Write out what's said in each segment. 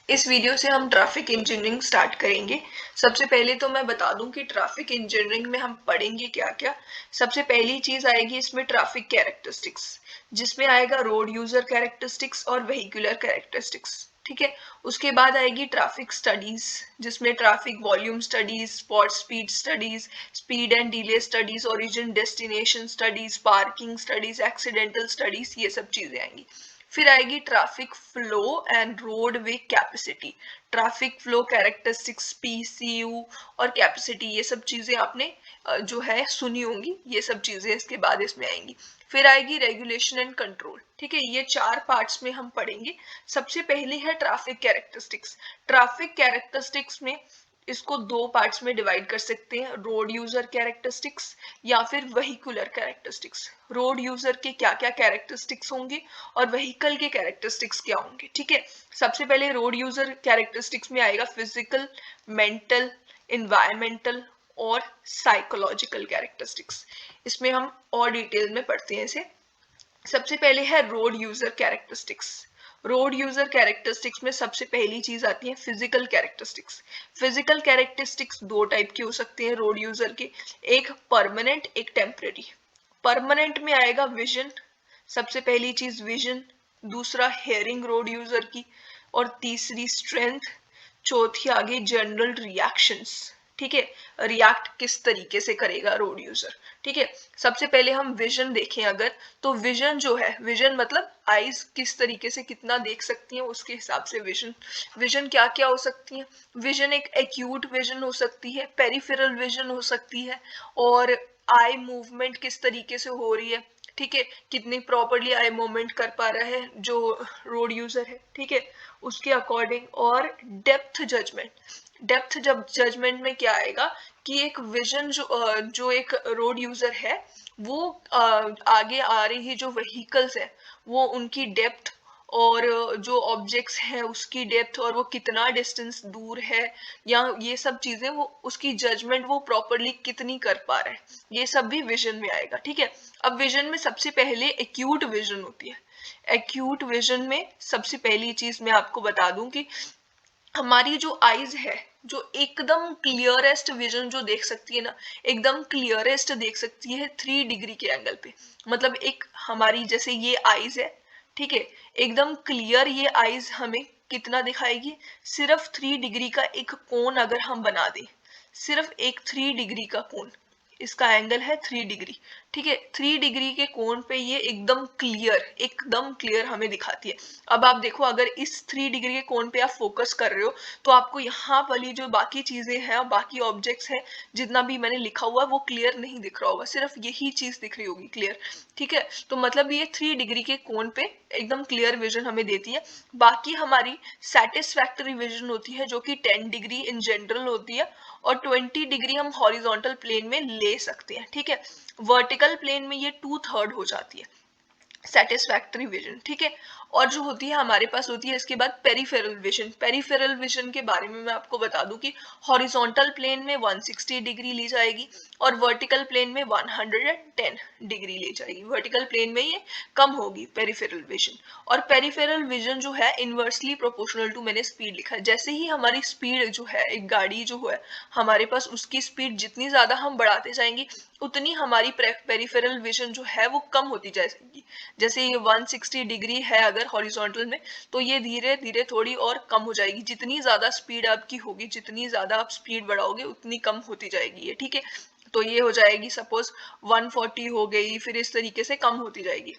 इस वीडियो से हम ट्रैफिक इंजीनियरिंग स्टार्ट करेंगे। सबसे पहले तो मैं बता दूं कि ट्रैफिक इंजीनियरिंग में हम पढ़ेंगे क्या क्या। सबसे पहली चीज आएगी इसमें ट्रैफिक कैरेक्टरिस्टिक्स, जिसमें आएगा रोड यूजर कैरेक्टरिस्टिक्स और व्हीकुलर कैरेक्टरिस्टिक्स। ठीक है। उसके बाद आएगी ट्रैफिक स्टडीज, जिसमें traffic volume studies, spot speed studies, speed and delay studies, origin destination studies, parking studies, accidental studies, ये सब चीजें आएंगी। फिर आएगी traffic flow and roadway capacity. Traffic flow characteristics, PCU और कैपेसिटी, ये सब चीजें आपने जो है सुनी होंगी। ये सब चीजें इसके बाद इसमें आएंगी। फिर आएगी रेगुलेशन एंड कंट्रोल। ठीक है, ये 4 पार्ट्स में हम पढ़ेंगे। सबसे पहले है ट्रैफिक कैरेक्टरिस्टिक्स। ट्रैफिक कैरेक्टरिस्टिक्स में इसको 2 पार्ट्स में डिवाइड कर सकते हैं, रोड यूजर कैरेक्टरिस्टिक्स या फिर व्हीकुलर कैरेक्टरिस्टिक्स। रोड यूजर के क्या क्या कैरेक्टरिस्टिक्स होंगे और व्हीकल के कैरेक्टरिस्टिक्स क्या होंगे। ठीक है। सबसे पहले रोड यूजर कैरेक्टरिस्टिक्स में आएगा फिजिकल, मेंटल, इन्वायरमेंटल और साइकोलॉजिकल कैरेक्टरिस्टिक्स। इसमें हम और डिटेल में पढ़ते हैं इसे। सबसे पहले है road user characteristics. Road user characteristics में सबसे पहली चीज आती है physical characteristics. Physical characteristics 2 type के हो सकते हैं रोड यूजर के, एक परमानेंट, एक टेम्परेरी। परमानेंट में आएगा विजन, सबसे पहली चीज विजन, दूसरा हेयरिंग रोड यूजर की, और तीसरी स्ट्रेंथ, चौथी आगे जनरल रिएक्शंस। ठीक है, रिएक्ट किस तरीके से करेगा रोड यूजर। ठीक है। सबसे पहले हम विजन देखें अगर, तो विजन जो है, विजन मतलब आईज किस तरीके से कितना देख सकती हैं उसके हिसाब से विजन। विजन क्या क्या हो सकती है? विजन एक एक्यूट विजन हो सकती है, पेरिफेरल विजन हो सकती है, और आई मूवमेंट किस तरीके से हो रही है। ठीक है, कितनी प्रॉपरली आई मूवमेंट कर पा रहा है जो रोड यूजर है। ठीक है, उसके अकॉर्डिंग। और डेप्थ जजमेंट, डेप्थ जब जजमेंट में क्या आएगा कि एक विजन जो एक रोड यूजर है वो आगे आ रही जो व्हीकल्स है वो उनकी डेप्थ, और जो ऑब्जेक्ट्स हैं उसकी डेप्थ, और वो कितना डिस्टेंस दूर है, या ये सब चीजें वो उसकी जजमेंट वो प्रॉपरली कितनी कर पा रहा है, ये सब भी विजन में आएगा। ठीक है। अब विजन में सबसे पहले एक्यूट विजन होती है। एक्यूट विजन में सबसे पहली चीज मैं आपको बता दूं कि हमारी जो आईज है, जो एकदम क्लियरेस्ट विजन जो देख सकती है ना, एकदम क्लियरेस्ट देख सकती है 3 डिग्री के एंगल पे। मतलब एक हमारी जैसे ये आईज है, ठीक है, एकदम क्लियर ये आईज हमें कितना दिखाएगी, सिर्फ 3 डिग्री का एक कोण अगर हम बना दें, सिर्फ एक 3 डिग्री का कोण, इसका एंगल है 3 डिग्री। ठीक है, 3 डिग्री के कोण पे ये एकदम क्लियर हमें दिखाती है। अब आप देखो, अगर इस 3 डिग्री के कोण पे आप फोकस कर रहे हो तो आपको यहाँ वाली जो बाकी चीजें हैं और बाकी ऑब्जेक्ट्स हैं, जितना भी मैंने लिखा हुआ है वो क्लियर नहीं दिख रहा होगा, सिर्फ यही चीज दिख रही होगी क्लियर। ठीक है, तो मतलब ये 3 डिग्री के कोण पे एकदम क्लियर विजन हमें देती है। बाकी हमारी सेटिस्फैक्टरी विजन होती है जो कि 10 डिग्री इन जनरल होती है, और 20 डिग्री हम हॉरिजॉन्टल प्लेन में ले सकते हैं। ठीक है, वर्टिकल प्लेन में ये 2/3 हो जाती है सेटिस्फैक्टरी विजन। ठीक है, और जो होती है हमारे पास होती है इसके बाद पेरिफेरल विजन। पेरिफेरल विजन के बारे में मैं आपको बता दूं कि हॉरिजॉन्टल प्लेन में 160 डिग्री ली जाएगी और वर्टिकल प्लेन में 110 डिग्री ली जाएगी। वर्टिकल प्लेन में ये कम होगी पेरिफेरल विजन। और पेरिफेरल विजन जो है इनवर्सली प्रोपोर्शनल टू, मैंने स्पीड लिखा है, जैसे ही हमारी स्पीड जो है, एक गाड़ी जो है हमारे पास, उसकी स्पीड जितनी ज्यादा हम बढ़ाते जाएंगे उतनी हमारी पेरिफेरल विजन जो है वो कम होती जाएगी। जैसे ये 160 डिग्री है अगर हॉरिजॉन्टल में, तो ये धीरे धीरे थोड़ी और कम हो जाएगी। जितनी ज्यादा स्पीड आपकी होगी, जितनी ज्यादा आप स्पीड बढ़ाओगे उतनी कम होती जाएगी ये। ठीक है, तो ये हो जाएगी सपोज 140 हो गई, फिर इस तरीके से कम होती जाएगी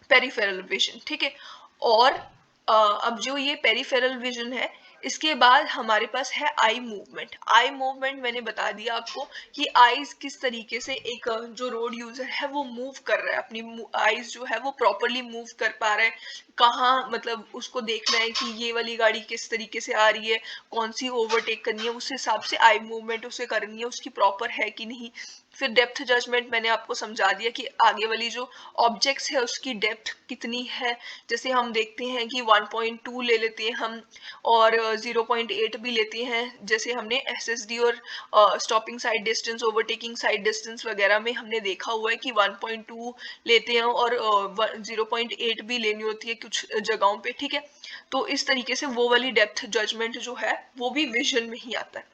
पेरिफेरल विजन। ठीक है, और अब जो ये पेरिफेरल विजन है, इसके बाद हमारे पास है आई मूवमेंट। आई मूवमेंट मैंने बता दिया आपको कि आईज किस तरीके से एक जो रोड यूजर है वो मूव कर रहा है, अपनी आईज जो है वो प्रॉपरली मूव कर पा रहा है, कहाँ, मतलब उसको देखना है कि ये वाली गाड़ी किस तरीके से आ रही है, कौन सी ओवरटेक करनी है, उस हिसाब से आई मूवमेंट उसे करनी है, उसकी प्रॉपर है कि नहीं। फिर डेप्थ जजमेंट मैंने आपको समझा दिया कि आगे वाली जो ऑब्जेक्ट्स है उसकी डेप्थ कितनी है। जैसे हम देखते हैं कि 1.2 ले लेते हैं हम, और 0.8 भी लेते हैं, जैसे हमने SSD और stopping sight distance, overtaking side distance वगैरह में हमने देखा हुआ है कि 1.2 लेते हैं और 0.8 भी लेनी होती है कुछ जगहों पे, ठीक है। तो इस तरीके से वो वाली डेप्थ जजमेंट जो है वो भी विजन में ही आता है।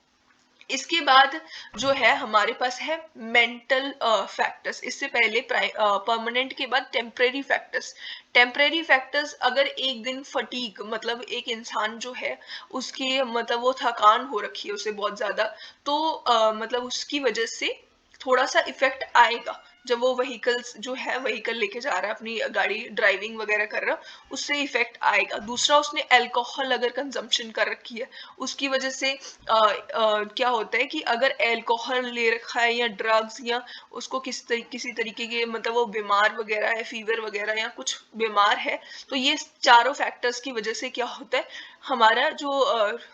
इसके बाद जो है हमारे पास है मेंटल फैक्टर्स। इससे पहले परमानेंट के बाद टेम्परेरी फैक्टर्स। टेम्परेरी फैक्टर्स, अगर एक दिन फटीग, मतलब एक इंसान जो है उसकी मतलब वो थकान हो रखी है उसे बहुत ज्यादा, तो मतलब उसकी वजह से थोड़ा सा इफेक्ट आएगा जब वो व्हीकल्स जो है व्हीकल लेके जा रहा है, अपनी गाड़ी ड्राइविंग वगैरह कर रहा है, उससे इफेक्ट आएगा। दूसरा, उसने अल्कोहल अगर कंजम्पशन कर रखी है उसकी वजह से क्या होता है कि अगर अल्कोहल ले रखा है या ड्रग्स या उसको किसी तरीके के मतलब वो बीमार वगैरह है, फीवर वगैरह या कुछ बीमार है, तो ये चारों फैक्टर्स की वजह से क्या होता है, हमारा जो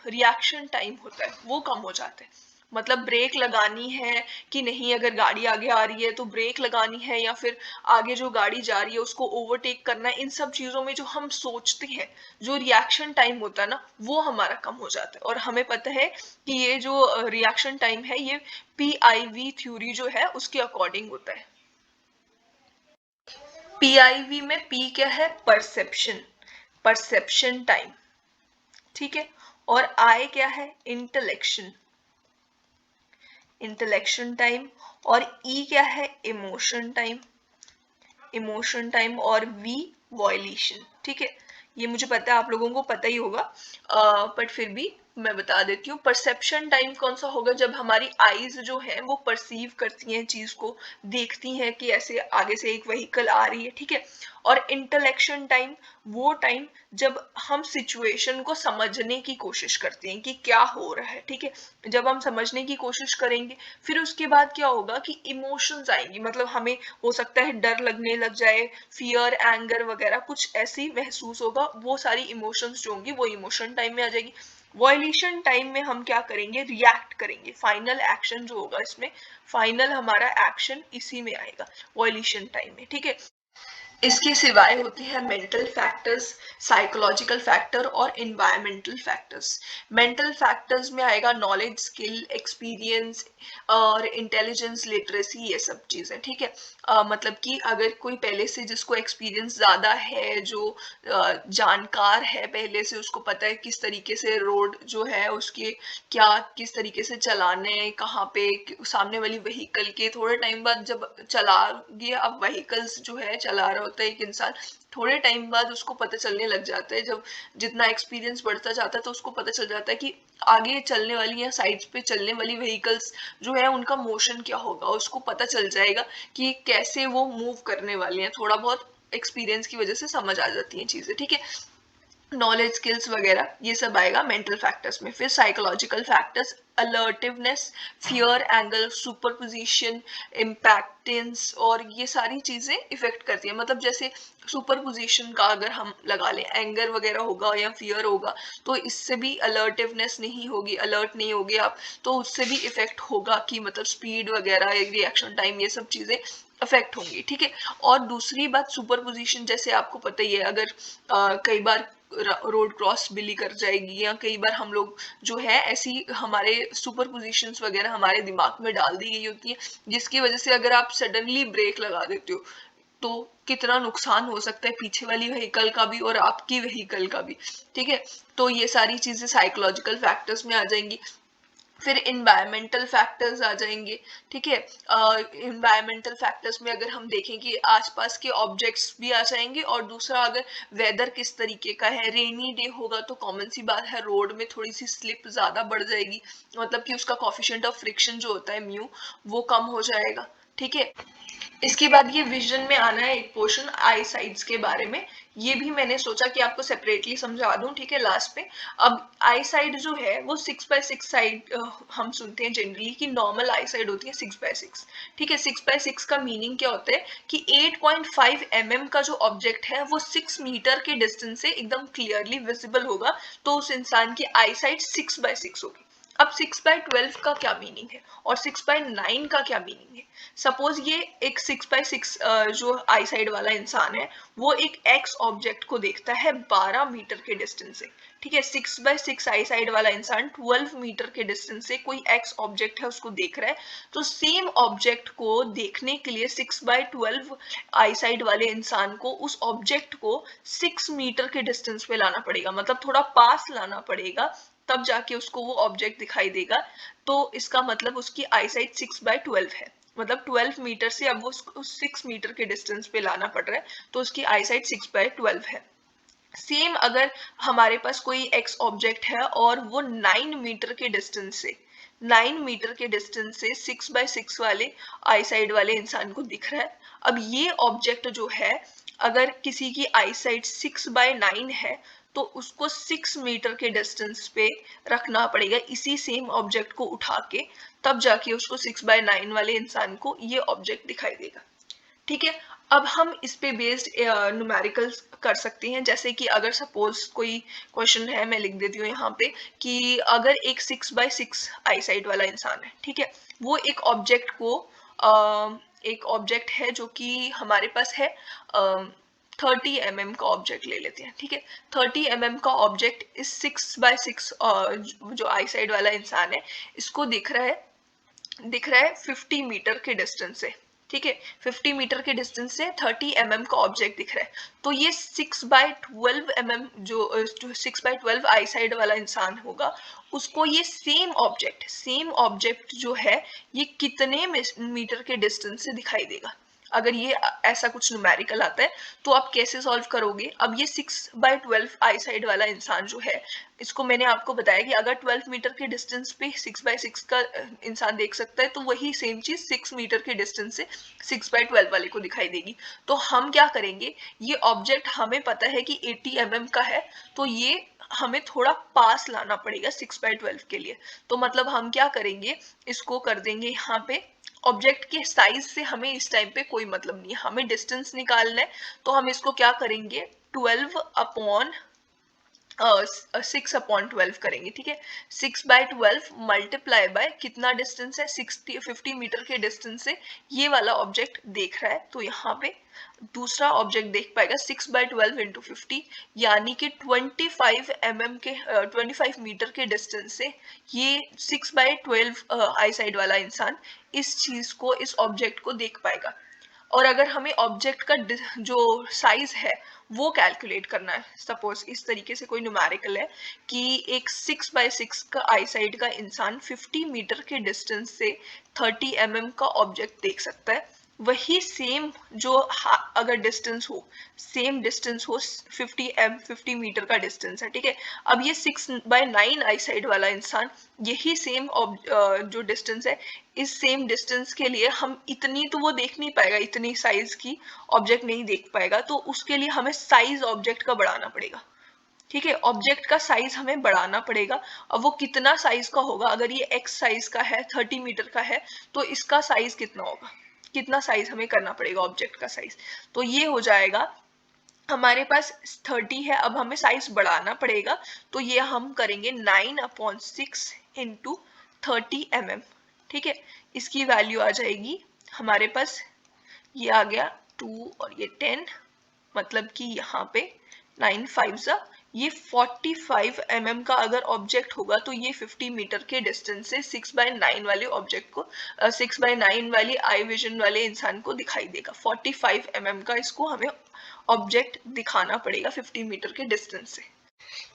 रिएक्शन टाइम होता है वो कम हो जाता है। मतलब ब्रेक लगानी है कि नहीं, अगर गाड़ी आगे आ रही है तो ब्रेक लगानी है या फिर आगे जो गाड़ी जा रही है उसको ओवरटेक करना है, इन सब चीजों में जो हम सोचते हैं, जो रिएक्शन टाइम होता है ना, वो हमारा कम हो जाता है। और हमें पता है कि ये जो रिएक्शन टाइम है ये PIV थ्योरी जो है उसके अकॉर्डिंग होता है। PIV में P क्या है, परसेप्शन, परसेप्शन टाइम, ठीक है। और I क्या है, इंटेलेक्शन, इंटेलेक्शन टाइम। और E क्या है, इमोशन टाइम, इमोशन टाइम। और V वॉयलेशन, ठीक है। ये मुझे पता है आप लोगों को पता ही होगा, बट फिर भी मैं बता देती हूँ। परसेप्शन टाइम कौन सा होगा, जब हमारी आईज जो है वो परसीव करती हैं चीज को, देखती हैं कि ऐसे आगे से एक व्हीकल आ रही है, ठीक है। और इंटेलेक्शन टाइम वो टाइम जब हम सिचुएशन को समझने की कोशिश करते हैं कि क्या हो रहा है, ठीक है। जब हम समझने की कोशिश करेंगे फिर उसके बाद क्या होगा कि इमोशंस आएंगी, मतलब हमें हो सकता है डर लगने लग जाए, फियर, एंगर वगैरह कुछ ऐसी महसूस होगा, वो सारी इमोशंस जो होंगी वो इमोशन टाइम में आ जाएगी। वॉयलेशन टाइम में हम क्या करेंगे, रिएक्ट करेंगे, फाइनल एक्शन जो होगा इसमें, फाइनल हमारा एक्शन इसी में आएगा वॉयलेशन टाइम में, ठीक है। इसके सिवाय होते हैं मेंटल फैक्टर्स, साइकोलॉजिकल फैक्टर और इन्वायरमेंटल फैक्टर्स। मेंटल फैक्टर्स में आएगा नॉलेज, स्किल, एक्सपीरियंस और इंटेलिजेंस, लिटरेसी, ये सब चीजें, ठीक है। मतलब कि अगर कोई पहले से जिसको एक्सपीरियंस ज्यादा है, जो जानकार है पहले से, उसको पता है किस तरीके से रोड जो है उसके क्या किस तरीके से चलाने, कहाँ पे सामने वाली व्हीकल के, थोड़े टाइम बाद जब चला गया, अब व्हीकल्स जो है चला रहा होता है एक इंसान, थोड़े टाइम बाद उसको पता चलने लग जाता है, जब जितना एक्सपीरियंस बढ़ता जाता है तो उसको पता चल जाता है कि आगे चलने वाली या साइड्स पे चलने वाली व्हीकल्स जो है उनका मोशन क्या होगा, उसको पता चल जाएगा कि कैसे वो मूव करने वाली हैं। थोड़ा बहुत एक्सपीरियंस की वजह से समझ आ जाती हैं चीजें, ठीक है। नॉलेज, स्किल्स वगैरह ये सब आएगा मेंटल फैक्टर्स में। फिर psychological factors, alertness, fear, angle, superposition, इम्पैक्टेंस, और ये सारी चीजें इफेक्ट करती है। मतलब जैसे सुपरपोजिशन का अगर हम लगा लें, एंगर वगैरह होगा या फियर होगा तो इससे भी अलर्टिवनेस नहीं होगी, अलर्ट नहीं होगे आप, तो उससे भी इफेक्ट होगा कि मतलब स्पीड वगैरह, रिएक्शन टाइम, ये सब चीजें अफेक्ट होंगी, ठीक है। और दूसरी बात, सुपरपोजिशन जैसे आपको पता ही है, अगर कई बार रोड क्रॉस बिल्ली कर जाएगी या कई बार हम लोग जो है ऐसी हमारे सुपर पोजिशंस वगैरह हमारे दिमाग में डाल दी गई होती है, जिसकी वजह से अगर आप सडनली ब्रेक लगा देते हो तो कितना नुकसान हो सकता है पीछे वाली व्हीकल का भी और आपकी व्हीकल का भी, ठीक है। तो ये सारी चीजें साइकोलॉजिकल फैक्टर्स में आ जाएंगी। फिर इन्वायरमेंटल फैक्टर्स आ जाएंगे, ठीक है। इन्वायरमेंटल फैक्टर्स में अगर हम देखें कि आसपास के ऑब्जेक्ट्स भी आ जाएंगे, और दूसरा अगर वेदर किस तरीके का है, रेनी डे होगा तो कॉमन सी बात है रोड में थोड़ी सी स्लिप ज्यादा बढ़ जाएगी, मतलब कि उसका कॉफिशिएंट ऑफ फ्रिक्शन जो होता है म्यू, वो कम हो जाएगा, ठीक है। इसके बाद ये विजन में आना है एक पोर्शन, आई साइड्स के बारे में। ये भी मैंने सोचा कि आपको सेपरेटली समझा दूं, ठीक है, लास्ट पे। अब आई साइड जो है वो 6x6 साइड हम सुनते हैं जनरली कि नॉर्मल आई साइड होती है 6x6, ठीक है। 6x6 का मीनिंग क्या होता है कि 8.5 mm का जो ऑब्जेक्ट है वो 6 मीटर के डिस्टेंस से एकदम क्लियरली विजिबल होगा, तो उस इंसान की आई साइड 6x6 होगी। अब 6/12 का क्या मीनिंग है और 6/9 का क्या मीनिंग है? सपोज ये एक 6/6 जो आई साइड वाला इंसान है वो एक एक्स ऑब्जेक्ट को देखता है 12 मीटर के डिस्टेंस से, ठीक है। 6/6 आई साइड वाला इंसान 12 मीटर के डिस्टेंस से कोई एक्स ऑब्जेक्ट है उसको देख रहा है, तो सेम ऑब्जेक्ट को देखने के लिए 6/12 आई साइड वाले इंसान को उस ऑब्जेक्ट को 6 मीटर के डिस्टेंस पे लाना पड़ेगा, मतलब थोड़ा पास लाना पड़ेगा, तब जाके उसको वो ऑब्जेक्ट दिखाई देगा। तो इसका मतलब उसकी आई साइट 6/12 है, मतलब 12 मीटर से अब वो उसको 6 मीटर के डिस्टेंस पे लाना पड़ रहा है, तो उसकी आई साइट 6/12 है। सेम अगर हमारे पास कोई एक्स ऑब्जेक्ट है और वो 9 मीटर के डिस्टेंस से 9 मीटर के डिस्टेंस से 6/6 वाले आई साइड वाले इंसान को दिख रहा है। अब ये ऑब्जेक्ट जो है अगर किसी की आई साइट 6/9 है तो उसको 6 मीटर के डिस्टेंस पे रखना पड़ेगा इसी सेम ऑब्जेक्ट को उठा के, तब जाके उसको 6/9 वाले इंसान को ये ऑब्जेक्ट दिखाई देगा, ठीक है। अब हम इस पे बेस्ड न्यूमेरिकल्स कर सकते हैं, जैसे कि अगर सपोज कोई क्वेश्चन है, मैं लिख देती हूँ यहाँ पे कि अगर एक 6/6 आई साइड वाला इंसान है, ठीक है, वो एक ऑब्जेक्ट को एक ऑब्जेक्ट है जो कि हमारे पास है 30 mm का ऑब्जेक्ट ले लेते हैं, ठीक है। 30 mm का ऑब्जेक्ट इस 6/6 जो आई साइड वाला इंसान है इसको दिख रहा है 50 मीटर के डिस्टेंस से, ठीक है। 50 मीटर के डिस्टेंस से 30 mm का ऑब्जेक्ट दिख रहा है, तो ये 6/12 mm जो 6/12 आई साइड वाला इंसान होगा उसको ये सेम ऑब्जेक्ट जो है ये कितने मीटर के डिस्टेंस से दिखाई देगा। अगर ये ऐसा कुछ न्यूमेरिकल आता है तो आप कैसे सॉल्व करोगे? अब ये 6/12 आई साइड वाला इंसान जो है इसको मैंने आपको बताया कि अगर 12 मीटर के डिस्टेंस पे 6/6 का इंसान देख सकता है तो वही सेम चीज 6 मीटर के डिस्टेंस से 6/12 वाले को दिखाई देगी। तो हम क्या करेंगे, ये ऑब्जेक्ट हमें पता है कि 80 mm का है, तो ये हमें थोड़ा पास लाना पड़ेगा 6/12 के लिए। तो मतलब हम क्या करेंगे, इसको कर देंगे यहाँ पे, ऑब्जेक्ट के साइज से हमें इस टाइम पे कोई मतलब नहीं है, हमें डिस्टेंस निकालना है। तो हम इसको क्या करेंगे 6/12 करेंगे, ठीक है। 6/12 मल्टीप्लाई बाय कितना डिस्टेंस है 50 मीटर के डिस्टेंस से ये वाला ऑब्जेक्ट देख रहा है, तो यहाँ पे दूसरा ऑब्जेक्ट देख पाएगा 6/12 इंटू 50, यानी कि 25 मीटर के डिस्टेंस से ये 6/12 आई साइड वाला इंसान इस चीज को, इस ऑब्जेक्ट को देख पाएगा। और अगर हमें ऑब्जेक्ट का जो साइज है वो कैलकुलेट करना है, सपोज इस तरीके से कोई न्यूमेरिकल है कि एक 6/6 का आई साइड का इंसान 50 मीटर के डिस्टेंस से 30 mm का ऑब्जेक्ट देख सकता है, वही सेम जो अगर डिस्टेंस हो, सेम डिस्टेंस हो 50 मीटर का डिस्टेंस है, ठीक है। अब ये 6/9 आई साइड वाला इंसान यही सेम जो डिस्टेंस है, इस सेम डिस्टेंस के लिए हम इतनी तो वो देख नहीं पाएगा, इतनी साइज की ऑब्जेक्ट नहीं देख पाएगा, तो उसके लिए हमें साइज ऑब्जेक्ट का बढ़ाना पड़ेगा, ठीक है। ऑब्जेक्ट का साइज हमें बढ़ाना पड़ेगा। अब वो कितना साइज का होगा, अगर ये एक्स साइज का है 30 मीटर का है तो इसका साइज कितना होगा, कितना साइज हमें करना पड़ेगा ऑब्जेक्ट का साइज, तो ये हो जाएगा हमारे पास 30 है, अब हमें साइज बढ़ाना पड़ेगा, तो ये हम करेंगे 9/6 इंटू 30 mm, ठीक है। इसकी वैल्यू आ जाएगी हमारे पास, ये आ गया 2 और ये 10, मतलब कि यहाँ पे 9 5 ये 45 mm का अगर ऑब्जेक्ट होगा तो ये 50 मीटर के डिस्टेंस से 6/9 वाले ऑब्जेक्ट को 6/9 वाली आई विजन वाले इंसान को दिखाई देगा। 45 mm का इसको हमें ऑब्जेक्ट दिखाना पड़ेगा 50 मीटर के डिस्टेंस से।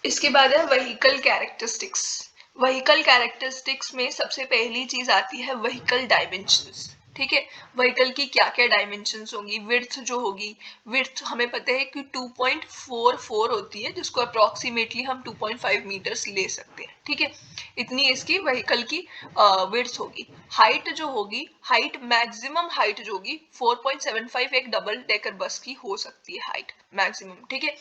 इसके बाद है व्हीकल कैरेक्टरिस्टिक्स। व्हीकल कैरेक्टरिस्टिक्स में सबसे पहली चीज आती है व्हीकल डायमेंशंस, ठीक है। व्हीकल की क्या क्या डायमेंशंस होंगी, विड्थ जो होगी, विड्थ हमें पता है कि 2.44 होती है, जिसको अप्रोक्सीमेटली हम 2.5 मीटर्स ले सकते हैं, ठीक है। इतनी इसकी व्हीकल की विड्थ होगी। हाइट जो होगी, हाइट मैक्सिमम हाइट जो होगी 4.75 एक डबल डेकर बस की हो सकती है हाइट मैक्सिमम, ठीक है।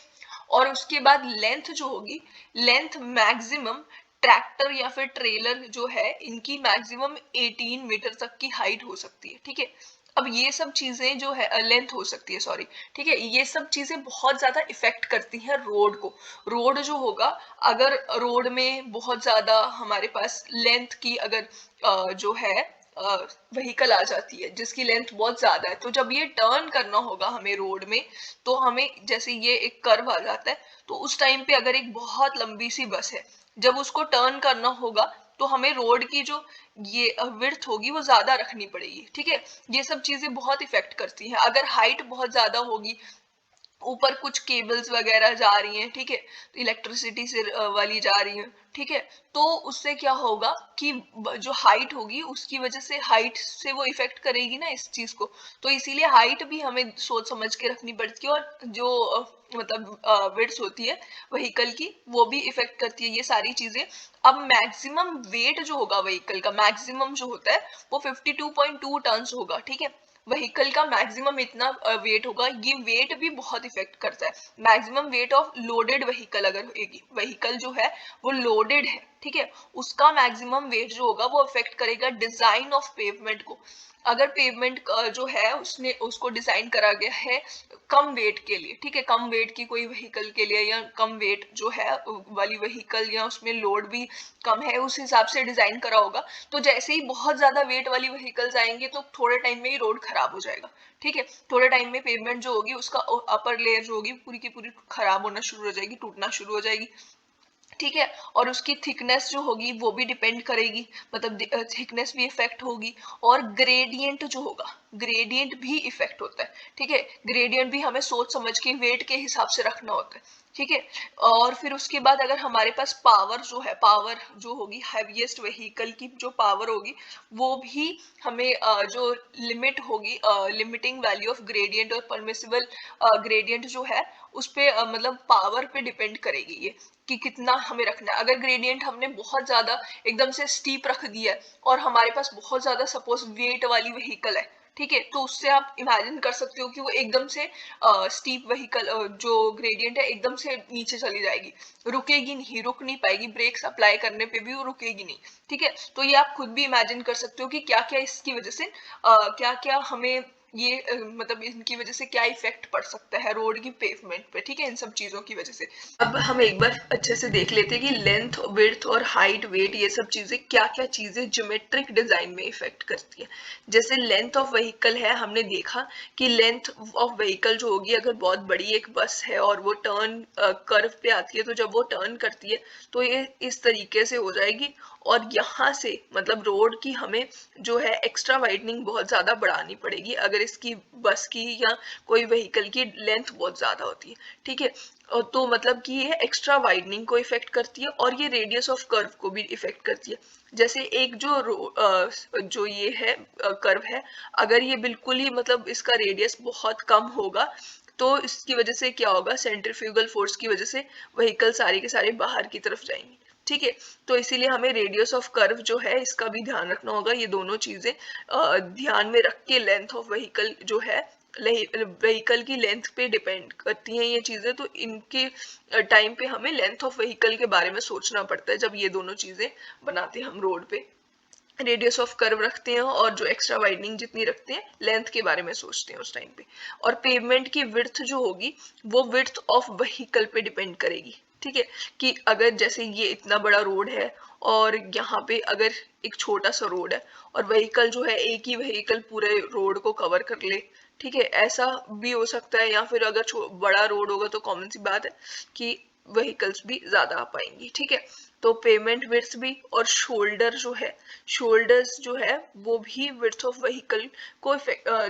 और उसके बाद लेंथ जो होगी, लेंथ मैक्सिमम ट्रैक्टर या फिर ट्रेलर जो है इनकी मैक्सिमम 18 मीटर तक की हाइट हो सकती है, ठीक है। अब ये सब चीजें जो है लेंथ हो सकती है, सॉरी, ठीक है, ये सब चीजें बहुत ज्यादा इफेक्ट करती हैं रोड को। रोड जो होगा, अगर रोड में बहुत ज्यादा हमारे पास लेंथ की अगर जो है व्हीकल आ जाती है जिसकी लेंथ बहुत ज्यादा है, तो जब ये टर्न करना होगा हमें रोड में, तो हमें जैसे ये एक कर्व आ जाता है, तो उस टाइम पे अगर एक बहुत लंबी सी बस है, जब उसको टर्न करना होगा तो हमें रोड की जो ये विड्थ होगी वो ज्यादा रखनी पड़ेगी, ठीक है। ये सब चीजें बहुत इफेक्ट करती हैं। अगर हाइट बहुत ज्यादा होगी, ऊपर कुछ केबल्स वगैरह जा रही हैं, ठीक है, तो इलेक्ट्रिसिटी से वाली जा रही है, ठीक है, तो उससे क्या होगा कि जो हाइट होगी उसकी वजह से हाइट से वो इफेक्ट करेगी ना इस चीज को, तो इसीलिए हाइट भी हमें सोच समझ के रखनी पड़ती है। और जो मतलब विड्थ होती है व्हीकल की, वो भी इफेक्ट करती है ये सारी चीजें। अब मैक्सिमम वेट जो होगा व्हीकल का, मैक्सिमम जो होता है वो 52.2 टन होगा, ठीक है। व्हीकल का मैक्सिमम इतना वेट होगा, ये वेट भी बहुत इफेक्ट करता है। Maximum weight of loaded vehicle, अगर व्हीकल जो है वो लोडेड है, ठीक है, उसका मैक्सिमम वेट जो होगा वो इफेक्ट करेगा डिजाइन ऑफ पेवमेंट को। अगर पेवमेंट जो है उसने उसको डिजाइन करा गया है कम वेट के लिए, ठीक है, कम वेट की कोई व्हीकल के लिए, या कम वेट जो है वाली व्हीकल, या उसमें लोड भी कम है, उस हिसाब से डिजाइन करा होगा, तो जैसे ही बहुत ज्यादा वेट वाली व्हीकल्स आएंगे तो थोड़े टाइम में ही रोड खराब हो जाएगा, ठीक है। थोड़े टाइम में पेवमेंट जो होगी उसका अपर लेयर जो होगी पूरी की पूरी खराब होना शुरू हो जाएगी, टूटना शुरू हो जाएगी, ठीक है। और उसकी थिकनेस जो होगी वो भी डिपेंड करेगी, मतलब थिकनेस भी इफेक्ट होगी। और ग्रेडियंट जो होगा, ग्रेडियंट भी इफेक्ट होता है, ठीक है। ग्रेडियंट भी हमें सोच समझ के वेट के हिसाब से रखना होता है, ठीक है। और फिर उसके बाद अगर हमारे पास पावर जो है, पावर जो होगी हैवीएस्ट व्हीकल की जो पावर होगी, वो भी हमें जो लिमिट होगी, लिमिटिंग वैल्यू ऑफ ग्रेडियंट और परमिसिबल ग्रेडियंट जो है उस पे मतलब पावर पे डिपेंड करेगी ये, कि कितना हमें रखना है। अगर ग्रेडियंट हमने बहुत ज्यादा एकदम से स्टीप रख दिया है और हमारे पास बहुत ज्यादा सपोज वेट वाली व्हीकल है, ठीक है, तो उससे आप इमेजिन कर सकते हो कि वो एकदम से स्टीप व्हीकल जो ग्रेडियंट है एकदम से नीचे चली जाएगी, रुकेगी नहीं, रुक नहीं पाएगी, ब्रेक्स अप्लाई करने पे भी वो रुकेगी नहीं, ठीक है। तो ये आप खुद भी इमेजिन कर सकते हो कि क्या क्या इसकी वजह से क्या क्या हमें ये मतलब इनकी वजह से क्या इफेक्ट पड़ सकता है रोड की पेवमेंट पे, ठीक है, इन सब चीजों की वजह से। अब हम एक बार अच्छे से देख लेते हैं कि लेंथ, विड्थ और हाइट, वेट, ये सब चीजें क्या क्या चीजें ज्योमेट्रिक डिजाइन में इफेक्ट करती है। जैसे लेंथ ऑफ व्हीकल है, हमने देखा कि लेंथ ऑफ व्हीकल जो होगी, अगर बहुत बड़ी एक बस है और वो टर्न कर्व पे आती है, तो जब वो टर्न करती है तो ये इस तरीके से हो जाएगी। और यहाँ से मतलब रोड की हमें जो है एक्स्ट्रा वाइडनिंग बहुत ज्यादा बढ़ानी पड़ेगी अगर इसकी बस की या कोई व्हीकल की लेंथ बहुत ज्यादा होती है, ठीक है। तो मतलब कि ये एक्स्ट्रा वाइडनिंग को इफेक्ट करती है और ये रेडियस ऑफ कर्व को भी इफेक्ट करती है। जैसे एक जो ये है कर्व है, अगर ये बिल्कुल ही मतलब इसका रेडियस बहुत कम होगा, तो इसकी वजह से क्या होगा, सेंट्रीफ्यूगल फोर्स की वजह से व्हीकल सारे के सारे बाहर की तरफ जाएंगे, ठीक है। तो इसीलिए हमें रेडियस ऑफ कर्व जो है इसका भी ध्यान रखना होगा। ये दोनों चीजें ध्यान में रख के लेंथ ऑफ व्हीकल जो है, व्हीकल की लेंथ पे डिपेंड करती हैं ये चीजें, तो इनके टाइम पे हमें लेंथ ऑफ व्हीकल के बारे में सोचना पड़ता है जब ये दोनों चीजें बनाते हैं हम रोड पे। रेडियस ऑफ कर्व रखते हैं और जो एक्स्ट्रा वाइडनिंग जितनी रखते हैं लेंथ के बारे में सोचते हैं उस टाइम पे। और पेवमेंट की विड्थ जो होगी वो विड्थ ऑफ व्हीकल पे डिपेंड करेगी, ठीक है। कि अगर जैसे ये इतना बड़ा रोड है और यहाँ पे अगर एक छोटा सा रोड है और व्हीकल जो है एक ही व्हीकल पूरे रोड को कवर कर ले, ठीक है, ऐसा भी हो सकता है। या फिर अगर बड़ा रोड होगा तो कॉमन सी बात है कि व्हीकल्स भी ज्यादा आ पाएंगी, ठीक है। तो पेमेंट विड्थ भी, और शोल्डर जो है, शोल्डर्स जो है वो भी विड्थ ऑफ व्हीकल को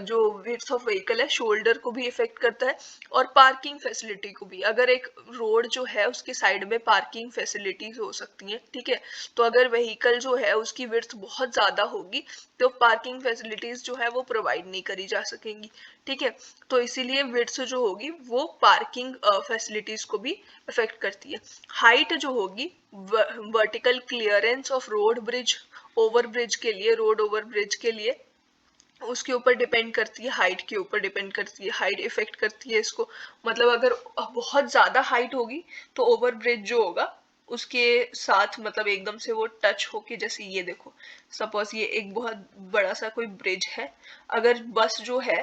जो विड्थ ऑफ व्हीकल है शोल्डर को भी इफेक्ट करता है। और पार्किंग फैसिलिटी को भी, अगर एक रोड जो है उसके साइड में पार्किंग फैसिलिटीज हो सकती हैं, ठीक है, तो अगर व्हीकल जो है उसकी विड्थ बहुत ज्यादा होगी तो पार्किंग फैसिलिटीज जो है वो प्रोवाइड नहीं करी जा सकेंगी, ठीक है। तो इसीलिए विड्थ जो होगी वो पार्किंग फैसिलिटीज को भी इफेक्ट करती है। हाइट जो होगी, vertical clearance of road bridge over bridge के लिए, रोड ओवर ब्रिज के लिए उसके ऊपर डिपेंड करती है, हाइट के ऊपर डिपेंड करती है, हाइट इफेक्ट करती है इसको। मतलब अगर बहुत ज्यादा हाइट होगी तो ओवर ब्रिज जो होगा उसके साथ मतलब एकदम से वो टच होके, जैसे ये देखो सपोज ये एक बहुत बड़ा सा कोई ब्रिज है, अगर बस जो है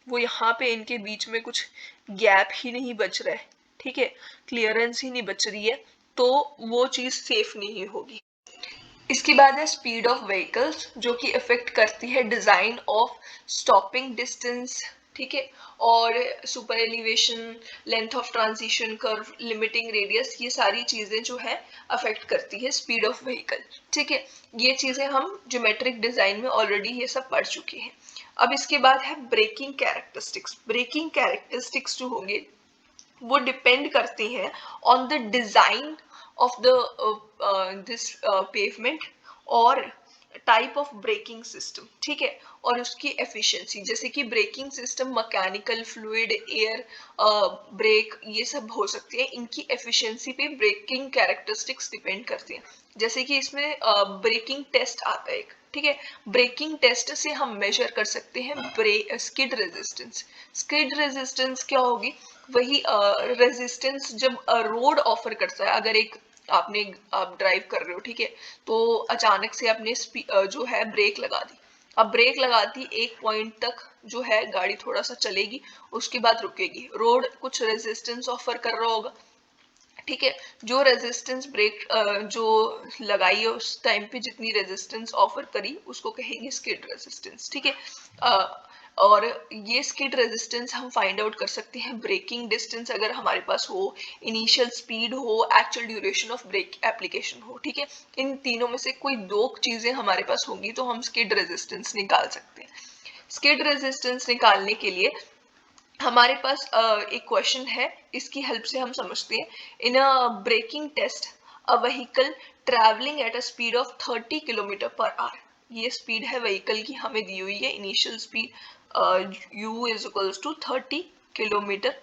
वो यहाँ पे इनके बीच में कुछ गैप ही नहीं बच रहा है, ठीक है, क्लियरेंस ही नहीं बच रही है, तो वो चीज सेफ नहीं होगी। इसके बाद है स्पीड ऑफ व्हीकल्स, जो कि इफेक्ट करती है डिजाइन ऑफ स्टॉपिंग डिस्टेंस, ठीक है, और super elevation, length of transition curve, limiting radius, ये सारी चीजें जो है अफेक्ट करती है स्पीड ऑफ व्हीकल, ठीक है। ये चीजें हम ज्योमेट्रिक डिजाइन में ऑलरेडी ये सब पढ़ चुके हैं। अब इसके बाद है ब्रेकिंग कैरेक्टरिस्टिक्स। ब्रेकिंग कैरेक्टरिस्टिक्स जो होंगे वो डिपेंड करती हैं on the design of the this pavement और टाइप ऑफ ब्रेकिंग सिस्टम, ठीक है, और उसकी एफिशिएंसी, जैसे कि braking system mechanical, fluid, air brake, ये सब हो सकती है, इनकी एफिशिएंसी पे ब्रेकिंग कैरेक्टरिस्टिक्स डिपेंड करती हैं। जैसे कि इसमें ब्रेकिंग टेस्ट आता है एक, ठीक है, ब्रेकिंग टेस्ट से हम मेजर कर सकते हैं स्किड रेजिस्टेंस। स्किड रेजिस्टेंस क्या होगी, वही रेजिस्टेंस जब रोड ऑफर करता है, अगर एक आप ड्राइव कर रहे हो, ठीक है, तो अचानक से आपने जो है ब्रेक लगा दी, अब ब्रेक लगाती एक पॉइंट तक जो है गाड़ी थोड़ा सा चलेगी, उसके बाद रुकेगी, रोड कुछ रेजिस्टेंस ऑफर कर रहा होगा, ठीक है, जो रेजिस्टेंस ब्रेक जो लगाई है उस टाइम पे जितनी रेजिस्टेंस ऑफर करी उसको कहेंगे स्किड रेजिस्टेंस, ठीक है। और ये स्किड रेजिस्टेंस हम फाइंड आउट कर सकते हैं ब्रेकिंग डिस्टेंस अगर हमारे पास हो, इनिशियल स्पीड हो, actual duration of break application हो, ठीक है, इन तीनों में से कोई दो चीजें हमारे पास होंगी तो हम स्किड रेजिस्टेंस निकाल सकते हैं। स्किड रेजिस्टेंस निकालने के लिए हमारे पास एक क्वेश्चन है, इसकी हेल्प से हम समझते हैं। In a braking test a vehicle travelling at a speed of 30 kilometre per hour, ये स्पीड है व्हीकल की हमें दी हुई है, initial speed u is equals to 30 kilometre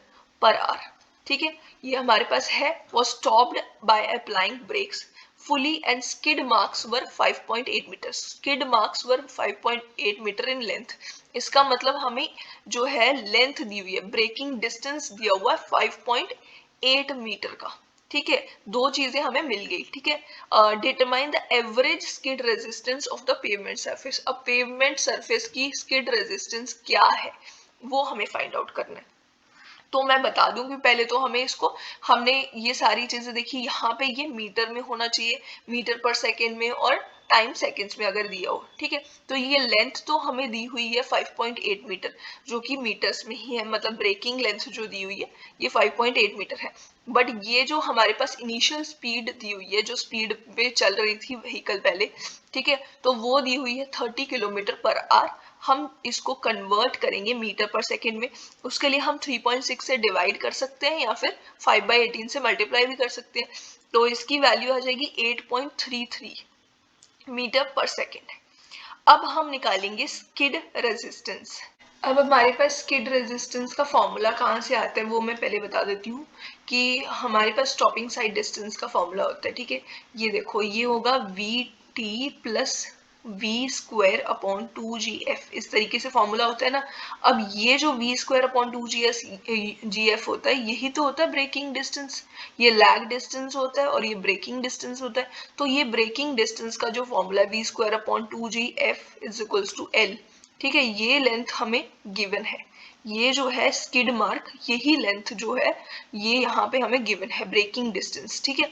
per hour, ठीक है, ये हमारे पास है। वो stopped by applying brakes fully and skid marks were 5.8 meters, skid marks were 5.8 metre in length, इसका मतलब हमें जो है लेंथ दी हुई है, ब्रेकिंग डिस्टेंस दिया हुआ है 5.8 मीटर का, ठीक है, दो चीजें हमें मिल गई, ठीक है। Determine the average skid resistance of the pavement surface, अब पेवमेंट सरफेस की स्किड रेजिस्टेंस क्या है वो हमें फाइंड आउट करना है। तो मैं बता दूं कि पहले तो हमें इसको, हमने ये सारी चीजें देखी, यहाँ पे ये मीटर में होना चाहिए, मीटर पर सेकेंड में, और टाइम सेकेंड्स में अगर दिया हो, ठीक है, तो ये लेंथ तो हमें दी हुई है 5.8 मीटर, जो कि मीटर्स में ही है, मतलब ब्रेकिंग लेंथ जो दी हुई है ये 5.8 मीटर है। बट ये जो हमारे पास इनिशियल स्पीड दी हुई है, जो स्पीड पे चल रही थी व्हीकल पहले, ठीक है, तो वो दी हुई है 30 किलोमीटर पर आवर, हम इसको कन्वर्ट करेंगे मीटर पर सेकेंड में, उसके लिए हम 3.6 से डिवाइड कर सकते हैं या फिर 5/18 से मल्टीप्लाई भी कर सकते हैं, तो इसकी वैल्यू आ जाएगी 8.33 मीटर पर सेकेंड। अब हम निकालेंगे स्किड रेजिस्टेंस। अब हमारे पास स्किड रेजिस्टेंस का फॉर्मूला कहाँ से आता है वो मैं पहले बता देती हूँ, कि हमारे पास स्टॉपिंग साइड डिस्टेंस का फॉर्मूला होता है, ठीक है, ये देखो ये होगा V T plus V square upon 2gf, इस तरीके से फॉर्मूला होता है ना। अब ये जो वी स्क्वायर अपॉन 2gf होता है, यही तो होता है ब्रेकिंग डिस्टेंस, ये लैग डिस्टेंस होता है और ये ब्रेकिंग डिस्टेंस होता है, तो ये ब्रेकिंग डिस्टेंस का जो फॉर्मूला है V square upon 2gf is equals to L, ठीक है, ये लेंथ हमें गिवन है, ये जो है स्किड मार्क, यही लेंथ जो है ये यहाँ पे हमें गिवन है ब्रेकिंग डिस्टेंस, ठीक है।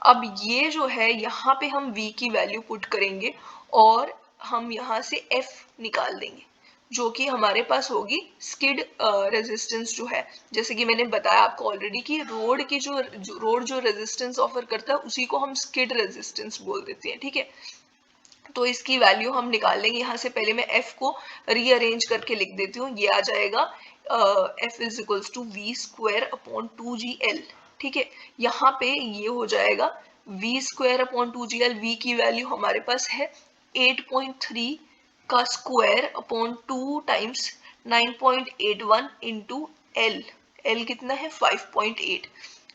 अब ये जो है यहाँ पे हम v की वैल्यू पुट करेंगे और हम यहाँ से f निकाल देंगे, जो कि हमारे पास होगी स्किड रेजिस्टेंस जो है, जैसे कि मैंने बताया आपको ऑलरेडी कि रोड की रोड जो रेजिस्टेंस ऑफर करता है उसी को हम स्किड रेजिस्टेंस बोल देते हैं, ठीक है। तो इसकी वैल्यू हम निकाल लेंगे, यहाँ से पहले मैं f को रीअरेंज करके लिख देती हूँ, ये आ जाएगा f is equals to V square upon 2gl, ठीक है, यहाँ पे ये हो जाएगा v square upon 2gl, v की वैल्यू हमारे पास है 8.3 का square upon 2 times 9.81 into l, l कितना है 5.8,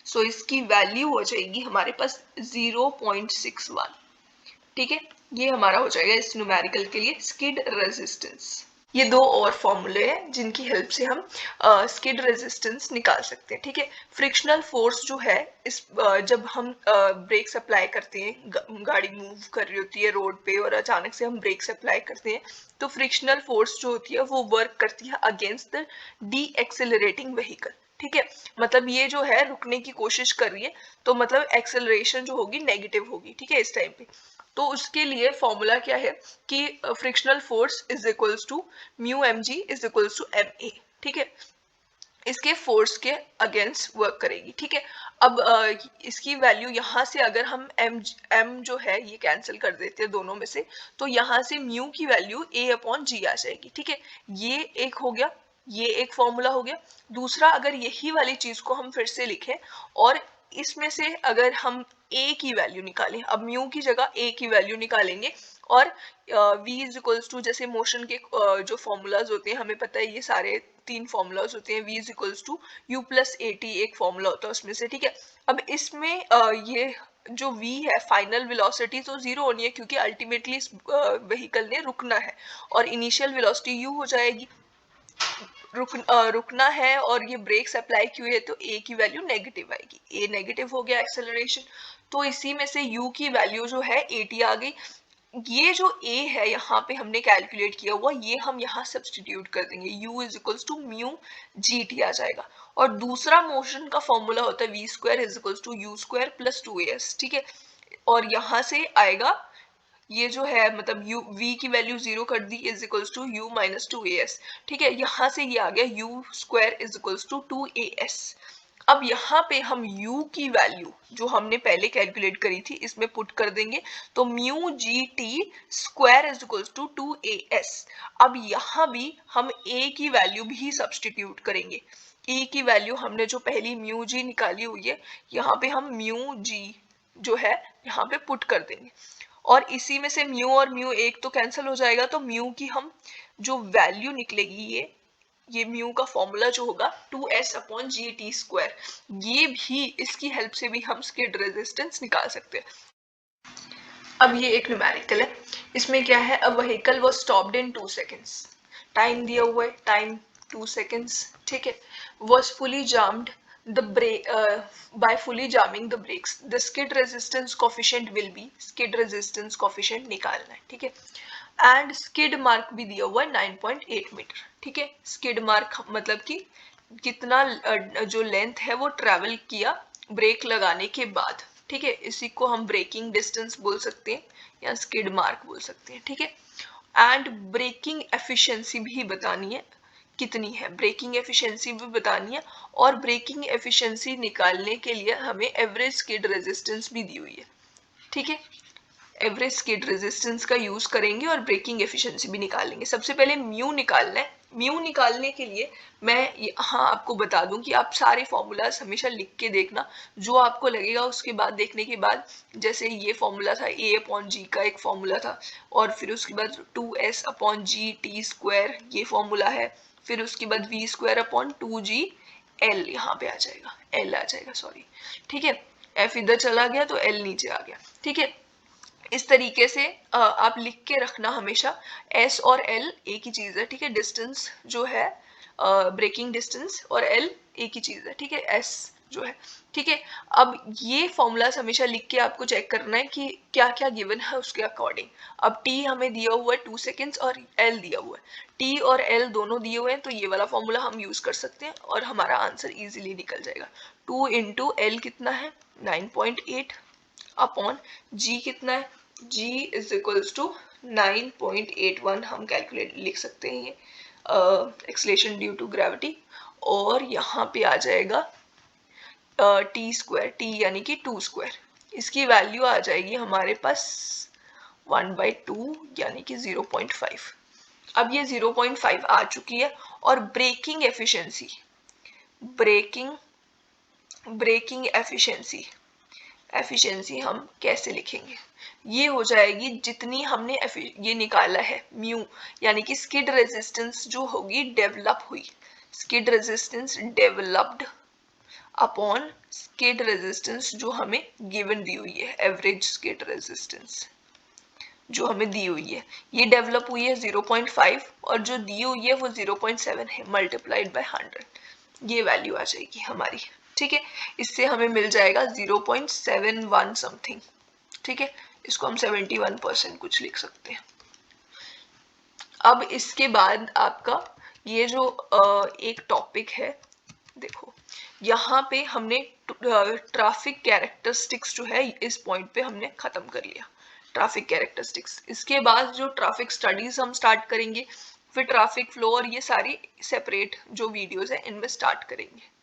सो इसकी वैल्यू हो जाएगी हमारे पास 0.61, ठीक है, ये हमारा हो जाएगा इस न्यूमेरिकल के लिए स्किड रेजिस्टेंस। ये दो और फॉर्मूले हैं जिनकी हेल्प से हम स्किड रेजिस्टेंस निकाल सकते हैं। ठीक है, फ्रिक्शनल फोर्स जो है इस जब हम ब्रेक्स अप्लाई करते हैं, गाड़ी मूव कर रही होती है रोड पे और अचानक से हम ब्रेक्स अप्लाई करते हैं, तो फ्रिक्शनल फोर्स जो होती है वो वर्क करती है against the D accelerating vehicle. ठीक है, मतलब ये जो है रुकने की कोशिश कर रही है, तो मतलब एक्सेलरेशन जो होगी नेगेटिव होगी। ठीक है, इस टाइम पे तो उसके लिए फॉर्मूला क्या है कि frictional force is equals to mu M G is equals to M A. ठीक है, इसके फोर्स के अगेंस्ट वर्क करेगी। ठीक है, अब इसकी वैल्यू यहाँ से अगर हम एम जो है ये कैंसिल कर देते हैं दोनों में से, तो यहाँ से म्यू की वैल्यू ए अपॉन जी आ जाएगी। ठीक है, ये एक हो गया, ये एक फॉर्मूला हो गया। दूसरा, अगर यही वाली चीज को हम फिर से लिखें और इसमें से अगर हम ए की वैल्यू निकालें, अब म्यू की जगह ए की वैल्यू निकालेंगे और v इज इक्वल्स टू, जैसे मोशन के जो फॉर्मूलाज होते हैं हमें पता है ये सारे तीन फॉर्मूलाज होते हैं, v is equals to u plus A T एक फॉर्मूला होता है उसमें से। ठीक है, अब इसमें ये जो v है फाइनल वेलोसिटी तो जीरो होनी है क्योंकि अल्टीमेटली इस व्हीकल ने रुकना है, और इनिशियल वेलोसिटी u हो जाएगी। रुकना है और ये ब्रेक्स अप्लाई किए है तो a की वैल्यू नेगेटिव आएगी, a नेगेटिव हो गया एक्सेलरेशन, तो इसी में से u की वैल्यू जो है 80 आ गई। ये जो a है यहाँ पे हमने कैलकुलेट किया हुआ, ये हम यहाँ सब्सटीट्यूट कर देंगे, u is equals to mu ji t आ जाएगा। और दूसरा मोशन का फॉर्मूला होता है v square is equals to u square plus 2as। ठीक है, और यहाँ से आएगा ये जो है मतलब u v की वैल्यू जीरो कर दी is equals to u minus 2as। ठीक है, यहाँ से ये आ गया u square is equals to 2as। अब यहाँ पे हम u की वैल्यू जो हमने पहले कैलकुलेट करी थी इसमें पुट कर देंगे, तो mu ji T square is equals to 2as। अब यहाँ भी हम a की वैल्यू भी सब्सटीट्यूट करेंगे, e की वैल्यू हमने जो पहली म्यू जी निकाली हुई है यहाँ पे हम म्यू जी जो है यहाँ पे पुट कर देंगे, और इसी में से म्यू और म्यू एक तो कैंसिल हो जाएगा, तो म्यू की हम जो वैल्यू निकलेगी ये म्यू का फॉर्मूला जो होगा 2s अपॉन जी टी स्क्वायर, ये भी इसकी हेल्प से भी हम स्किड रेजिस्टेंस निकाल सकते हैं। अब ये एक न्यूमेरिकल है, इसमें क्या है, a vehicle was stopped in 2 seconds, time दिया हुआ है, टाइम 2 सेकंड्स। ठीक है, was fully jammed the brake by fully jamming the brakes the skid resistance coefficient will be, skid resistance coefficient निकालना है। ठीक है, एंड स्किड मार्क भी दिया हुआ है 9.8 मीटर। ठीक है, स्किड मार्क मतलब कि कितना जो लेंथ है वो ट्रेवल किया ब्रेक लगाने के बाद। ठीक है, इसी को हम ब्रेकिंग डिस्टेंस बोल सकते हैं या स्किड मार्क बोल सकते हैं। ठीक है, एंड ब्रेकिंग एफिशिएंसी भी बतानी है कितनी है, ब्रेकिंग एफिशिएंसी भी बतानी है, और ब्रेकिंग एफिशिएंसी निकालने के लिए हमें एवरेज स्किड रेजिस्टेंस भी दी हुई है। ठीक है, एवरेज स्किड रेजिस्टेंस का यूज करेंगे और ब्रेकिंग एफिशिएंसी भी निकालेंगे। सबसे पहले म्यू निकालना है। म्यू निकालने के लिए मैं यहाँ आपको बता दूं कि आप सारे फॉर्मूलाज हमेशा लिख के देखना, जो आपको लगेगा उसके बाद देखने के बाद, जैसे ये फॉर्मूला था a अपॉन जी का एक फॉर्मूला था, और फिर उसके बाद 2s अपॉन जी टी स्क्वायर ये फॉर्मूला है, फिर उसके बाद v square upon 2g l यहाँ पे आ जाएगा, l आ जाएगा सॉरी। ठीक है, f इधर चला गया तो l नीचे आ गया। ठीक है, इस तरीके से आप लिख के रखना हमेशा, s और l एक ही चीज है। ठीक है, डिस्टेंस जो है ब्रेकिंग डिस्टेंस और l एक ही चीज है। ठीक है, s जो है। ठीक है, अब ये फॉर्मूलाज हमेशा लिख के आपको चेक करना है कि क्या क्या गिवन है उसके अकॉर्डिंग। अब t हमें दिया हुआ है 2 सेकेंड्स और l दिया हुआ है, t और l दोनों दिए हुए हैं, तो ये वाला फॉर्मूला हम यूज कर सकते हैं और हमारा आंसर इजीली निकल जाएगा। 2 इंटू एल कितना है 9.8 अपॉन g कितना है, g इज इक्वल्स टू 9.81 हम कैलकुलेट लिख सकते हैं, ये एक्सलेशन ड्यू टू ग्रेविटी, और यहाँ पे आ जाएगा टी स्क्वायर, टी यानी कि 2 स्क्वायर, इसकी वैल्यू आ जाएगी हमारे पास 1/2 यानी कि 0.5। अब ये 0.5 आ चुकी है, और ब्रेकिंग एफिशिएंसी, ब्रेकिंग एफिशिएंसी हम कैसे लिखेंगे, ये हो जाएगी जितनी हमने ये निकाला है म्यू, यानी कि स्किड रेजिस्टेंस जो होगी डेवलप हुई, skid resistance developed upon skid resistance जो हमें गिवन दी हुई है, एवरेज स्किड रेजिस्टेंस। जो हमें दी हुई है, ये डेवलप हुई है 0.5 और जो दी हुई है वो 0.7 है, मल्टीप्लाइड बाय 100, ये वैल्यू आ जाएगी हमारी। ठीक है, इससे हमें मिल जाएगा 0.71 समथिंग। ठीक है, इसको हम 71% कुछ लिख सकते हैं। अब इसके बाद आपका ये जो एक टॉपिक है, देखो यहाँ पे हमने ट्रैफिक कैरेक्टरिस्टिक्स जो है इस पॉइंट पे हमने खत्म कर लिया, ट्रैफिक कैरेक्टरिस्टिक्स। इसके बाद जो ट्रैफिक स्टडीज हम स्टार्ट करेंगे, फिर ट्रैफिक फ्लो और ये सारी सेपरेट जो वीडियोस है इनमें स्टार्ट करेंगे।